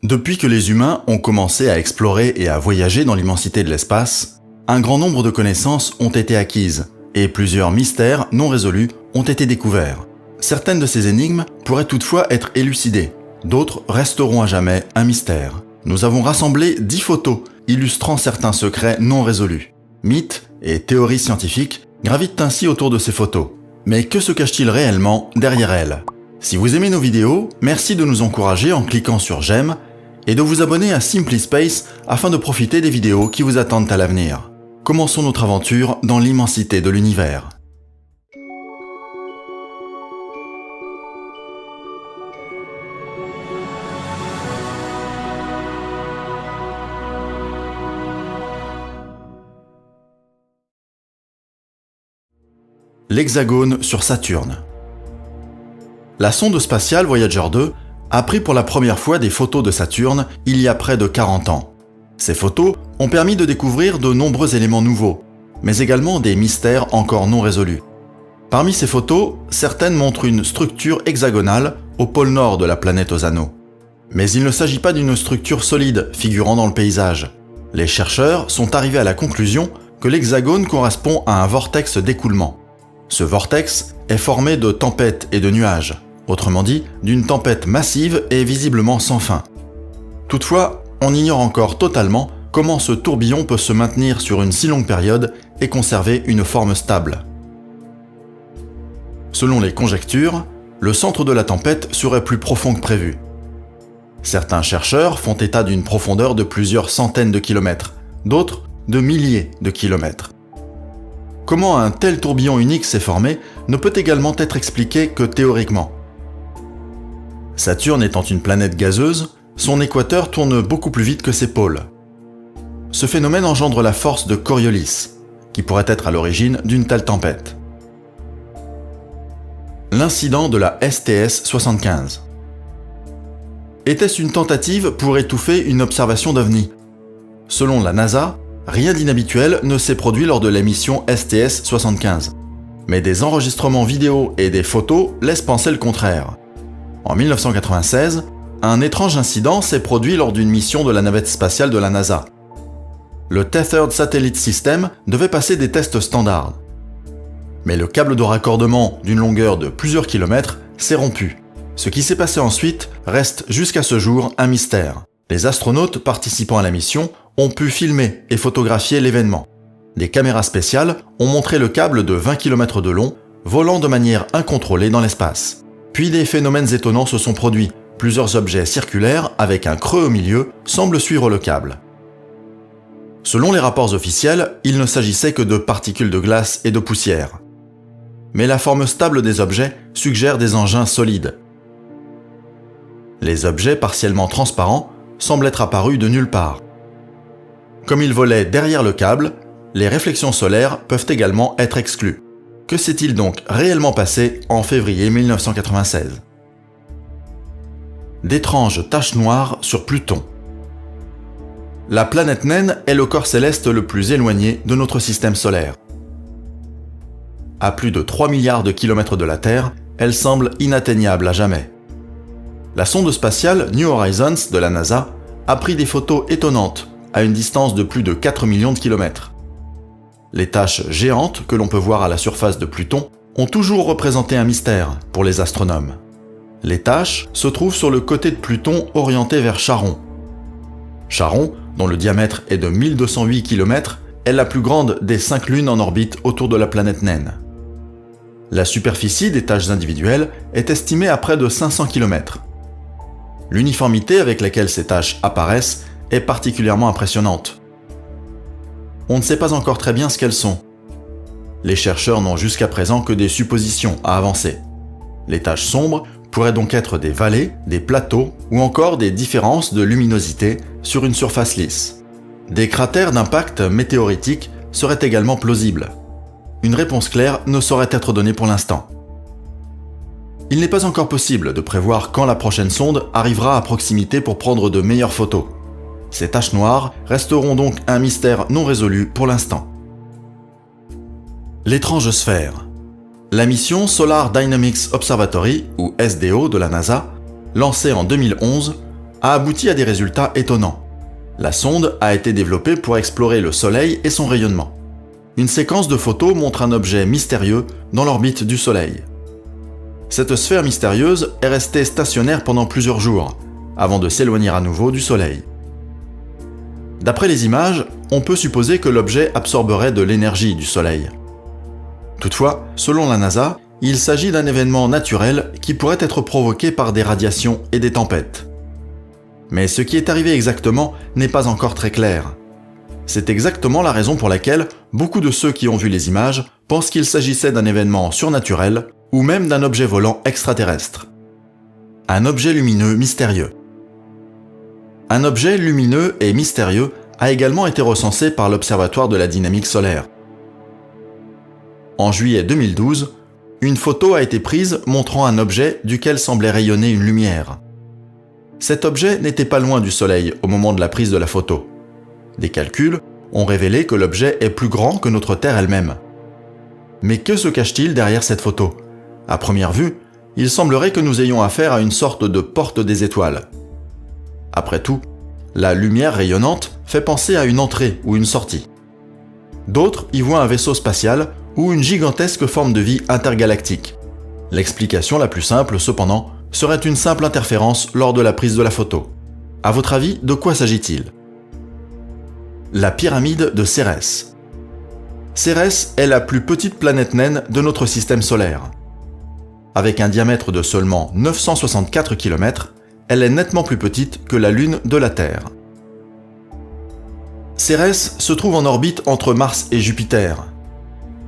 Depuis que les humains ont commencé à explorer et à voyager dans l'immensité de l'espace, un grand nombre de connaissances ont été acquises et plusieurs mystères non résolus ont été découverts. Certaines de ces énigmes pourraient toutefois être élucidées, d'autres resteront à jamais un mystère. Nous avons rassemblé 10 photos illustrant certains secrets non résolus. Mythes et théories scientifiques gravitent ainsi autour de ces photos. Mais que se cache-t-il réellement derrière elles ? Si vous aimez nos vidéos, merci de nous encourager en cliquant sur j'aime et de vous abonner à Simply Space afin de profiter des vidéos qui vous attendent à l'avenir. Commençons notre aventure dans l'immensité de l'univers. L'hexagone sur Saturne. La sonde spatiale Voyager 2 a pris pour la première fois des photos de Saturne il y a près de 40 ans. Ces photos ont permis de découvrir de nombreux éléments nouveaux, mais également des mystères encore non résolus. Parmi ces photos, certaines montrent une structure hexagonale au pôle nord de la planète aux anneaux. Mais il ne s'agit pas d'une structure solide figurant dans le paysage. Les chercheurs sont arrivés à la conclusion que l'hexagone correspond à un vortex d'écoulement. Ce vortex est formé de tempêtes et de nuages, autrement dit, d'une tempête massive et visiblement sans fin. Toutefois, on ignore encore totalement comment ce tourbillon peut se maintenir sur une si longue période et conserver une forme stable. Selon les conjectures, le centre de la tempête serait plus profond que prévu. Certains chercheurs font état d'une profondeur de plusieurs centaines de kilomètres, d'autres de milliers de kilomètres. Comment un tel tourbillon unique s'est formé ne peut également être expliqué que théoriquement. Saturne étant une planète gazeuse, son équateur tourne beaucoup plus vite que ses pôles. Ce phénomène engendre la force de Coriolis, qui pourrait être à l'origine d'une telle tempête. L'incident de la STS-75. Était-ce une tentative pour étouffer une observation d'OVNI ? Selon la NASA, rien d'inhabituel ne s'est produit lors de la mission STS-75. Mais des enregistrements vidéo et des photos laissent penser le contraire. En 1996, un étrange incident s'est produit lors d'une mission de la navette spatiale de la NASA. Le Tethered Satellite System devait passer des tests standards. Mais le câble de raccordement d'une longueur de plusieurs kilomètres s'est rompu. Ce qui s'est passé ensuite reste jusqu'à ce jour un mystère. Les astronautes participant à la mission ont pu filmer et photographier l'événement. Des caméras spéciales ont montré le câble de 20 km de long volant de manière incontrôlée dans l'espace. Puis des phénomènes étonnants se sont produits. Plusieurs objets circulaires avec un creux au milieu semblent suivre le câble. Selon les rapports officiels, il ne s'agissait que de particules de glace et de poussière. Mais la forme stable des objets suggère des engins solides. Les objets partiellement transparents semblent être apparus de nulle part. Comme ils volaient derrière le câble, les réflexions solaires peuvent également être exclues. Que s'est-il donc réellement passé en février 1996 ? D'étranges taches noires sur Pluton. La planète naine est le corps céleste le plus éloigné de notre système solaire. À plus de 3 milliards de kilomètres de la Terre, elle semble inatteignable à jamais. La sonde spatiale New Horizons de la NASA a pris des photos étonnantes à une distance de plus de 4 millions de kilomètres. Les taches géantes que l'on peut voir à la surface de Pluton ont toujours représenté un mystère pour les astronomes. Les taches se trouvent sur le côté de Pluton orienté vers Charon. Charon, dont le diamètre est de 1208 km, est la plus grande des 5 lunes en orbite autour de la planète naine. La superficie des taches individuelles est estimée à près de 500 km. L'uniformité avec laquelle ces taches apparaissent est particulièrement impressionnante. On ne sait pas encore très bien ce qu'elles sont. Les chercheurs n'ont jusqu'à présent que des suppositions à avancer. Les taches sombres pourraient donc être des vallées, des plateaux ou encore des différences de luminosité sur une surface lisse. Des cratères d'impact météoritique seraient également plausibles. Une réponse claire ne saurait être donnée pour l'instant. Il n'est pas encore possible de prévoir quand la prochaine sonde arrivera à proximité pour prendre de meilleures photos. Ces taches noires resteront donc un mystère non résolu pour l'instant. L'étrange sphère. La mission Solar Dynamics Observatory, ou SDO de la NASA, lancée en 2011, a abouti à des résultats étonnants. La sonde a été développée pour explorer le Soleil et son rayonnement. Une séquence de photos montre un objet mystérieux dans l'orbite du Soleil. Cette sphère mystérieuse est restée stationnaire pendant plusieurs jours, avant de s'éloigner à nouveau du Soleil. D'après les images, on peut supposer que l'objet absorberait de l'énergie du Soleil. Toutefois, selon la NASA, il s'agit d'un événement naturel qui pourrait être provoqué par des radiations et des tempêtes. Mais ce qui est arrivé exactement n'est pas encore très clair. C'est exactement la raison pour laquelle beaucoup de ceux qui ont vu les images pensent qu'il s'agissait d'un événement surnaturel ou même d'un objet volant extraterrestre. Un objet lumineux mystérieux. Un objet lumineux et mystérieux a également été recensé par l'Observatoire de la dynamique solaire. En juillet 2012, une photo a été prise montrant un objet duquel semblait rayonner une lumière. Cet objet n'était pas loin du Soleil au moment de la prise de la photo. Des calculs ont révélé que l'objet est plus grand que notre Terre elle-même. Mais que se cache-t-il derrière cette photo ? À première vue, il semblerait que nous ayons affaire à une sorte de porte des étoiles. Après tout, la lumière rayonnante fait penser à une entrée ou une sortie. D'autres y voient un vaisseau spatial ou une gigantesque forme de vie intergalactique. L'explication la plus simple, cependant, serait une simple interférence lors de la prise de la photo. À votre avis, de quoi s'agit-il ? La pyramide de Cérès. Cérès est la plus petite planète naine de notre système solaire. Avec un diamètre de seulement 964 km, elle est nettement plus petite que la Lune de la Terre. Cérès se trouve en orbite entre Mars et Jupiter,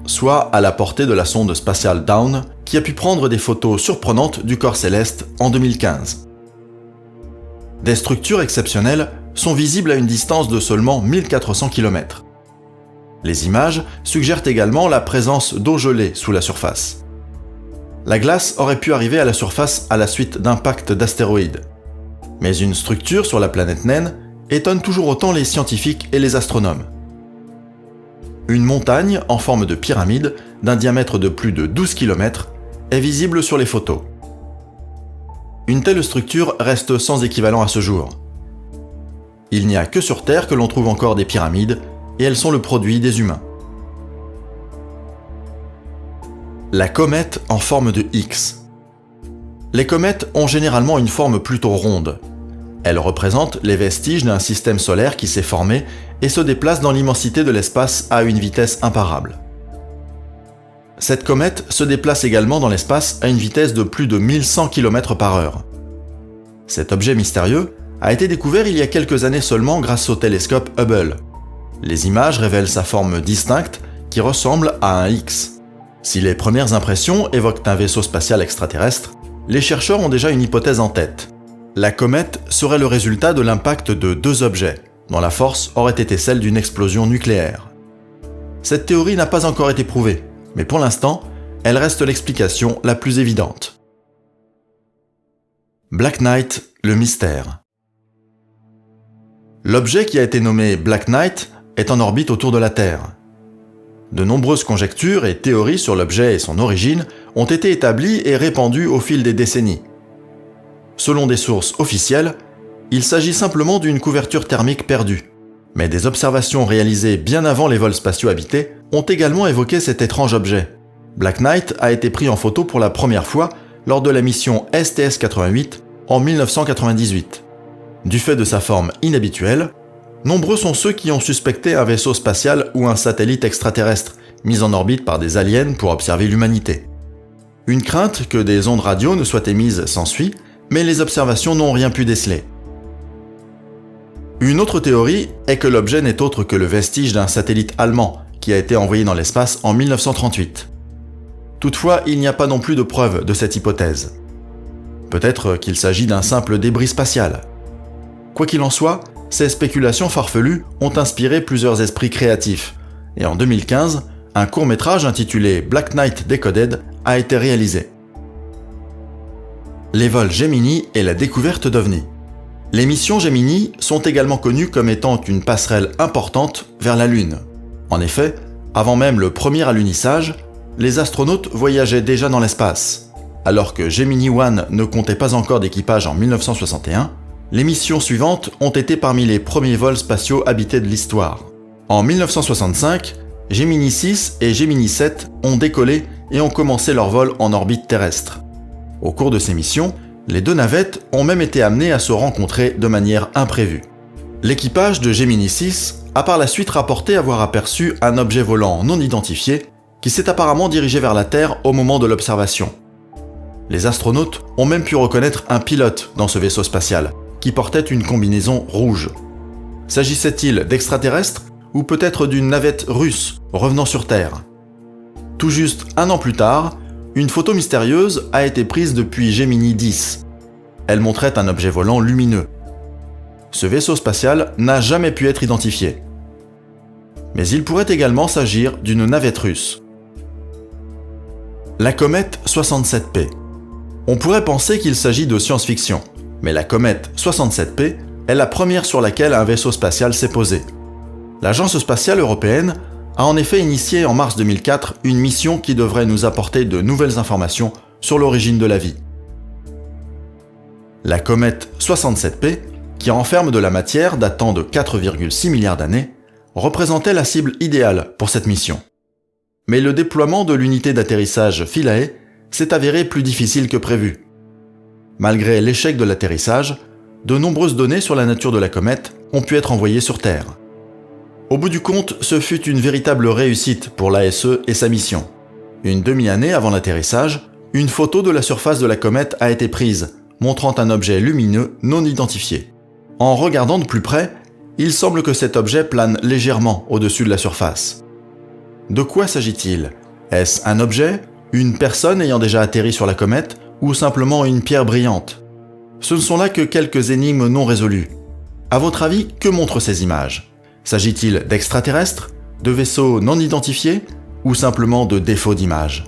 soit à la portée de la sonde spatiale Dawn, qui a pu prendre des photos surprenantes du corps céleste en 2015. Des structures exceptionnelles sont visibles à une distance de seulement 1400 km. Les images suggèrent également la présence d'eau gelée sous la surface. La glace aurait pu arriver à la surface à la suite d'impacts d'astéroïdes. Mais une structure sur la planète naine étonne toujours autant les scientifiques et les astronomes. Une montagne en forme de pyramide d'un diamètre de plus de 12 km est visible sur les photos. Une telle structure reste sans équivalent à ce jour. Il n'y a que sur Terre que l'on trouve encore des pyramides, et elles sont le produit des humains. La comète en forme de X. Les comètes ont généralement une forme plutôt ronde. Elles représentent les vestiges d'un système solaire qui s'est formé et se déplace dans l'immensité de l'espace à une vitesse imparable. Cette comète se déplace également dans l'espace à une vitesse de plus de 1100 km/h. Cet objet mystérieux a été découvert il y a quelques années seulement grâce au télescope Hubble. Les images révèlent sa forme distincte qui ressemble à un X. Si les premières impressions évoquent un vaisseau spatial extraterrestre, les chercheurs ont déjà une hypothèse en tête. La comète serait le résultat de l'impact de deux objets, dont la force aurait été celle d'une explosion nucléaire. Cette théorie n'a pas encore été prouvée, mais pour l'instant, elle reste l'explication la plus évidente. Black Knight, le mystère. L'objet qui a été nommé Black Knight est en orbite autour de la Terre. De nombreuses conjectures et théories sur l'objet et son origine ont été établies et répandues au fil des décennies. Selon des sources officielles, il s'agit simplement d'une couverture thermique perdue. Mais des observations réalisées bien avant les vols spatiaux habités ont également évoqué cet étrange objet. Black Knight a été pris en photo pour la première fois lors de la mission STS-88 en 1998. Du fait de sa forme inhabituelle, nombreux sont ceux qui ont suspecté un vaisseau spatial ou un satellite extraterrestre mis en orbite par des aliens pour observer l'humanité. Une crainte que des ondes radio ne soient émises s'ensuit, mais les observations n'ont rien pu déceler. Une autre théorie est que l'objet n'est autre que le vestige d'un satellite allemand qui a été envoyé dans l'espace en 1938. Toutefois, il n'y a pas non plus de preuve de cette hypothèse. Peut-être qu'il s'agit d'un simple débris spatial. Quoi qu'il en soit, ces spéculations farfelues ont inspiré plusieurs esprits créatifs, et en 2015, un court-métrage intitulé Black Knight Decoded a été réalisé. Les vols Gemini et la découverte d'OVNI. Les missions Gemini sont également connues comme étant une passerelle importante vers la Lune. En effet, avant même le premier alunissage, les astronautes voyageaient déjà dans l'espace. Alors que Gemini 1 ne comptait pas encore d'équipage en 1961, Les missions suivantes ont été parmi les premiers vols spatiaux habités de l'histoire. En 1965, Gemini 6 et Gemini 7 ont décollé et ont commencé leur vol en orbite terrestre. Au cours de ces missions, les deux navettes ont même été amenées à se rencontrer de manière imprévue. L'équipage de Gemini 6 a par la suite rapporté avoir aperçu un objet volant non identifié qui s'est apparemment dirigé vers la Terre au moment de l'observation. Les astronautes ont même pu reconnaître un pilote dans ce vaisseau spatial, qui portait une combinaison rouge. S'agissait-il d'extraterrestres ou peut-être d'une navette russe revenant sur Terre? Tout juste un an plus tard, une photo mystérieuse a été prise depuis Gemini 10. Elle montrait un objet volant lumineux. Ce vaisseau spatial n'a jamais pu être identifié. Mais il pourrait également s'agir d'une navette russe. La comète 67P. On pourrait penser qu'il s'agit de science-fiction, mais la comète 67P est la première sur laquelle un vaisseau spatial s'est posé. L'Agence spatiale européenne a en effet initié en mars 2004 une mission qui devrait nous apporter de nouvelles informations sur l'origine de la vie. La comète 67P, qui renferme de la matière datant de 4,6 milliards d'années, représentait la cible idéale pour cette mission. Mais le déploiement de l'unité d'atterrissage Philae s'est avéré plus difficile que prévu. Malgré l'échec de l'atterrissage, de nombreuses données sur la nature de la comète ont pu être envoyées sur Terre. Au bout du compte, ce fut une véritable réussite pour l'ASE et sa mission. Une demi-année avant l'atterrissage, une photo de la surface de la comète a été prise, montrant un objet lumineux non identifié. En regardant de plus près, il semble que cet objet plane légèrement au-dessus de la surface. De quoi s'agit-il? Est-ce un objet, une personne ayant déjà atterri sur la comète, ou simplement une pierre brillante? Ce ne sont là que quelques énigmes non résolues. À votre avis, que montrent ces images? S'agit-il d'extraterrestres, de vaisseaux non identifiés, ou simplement de défauts d'image?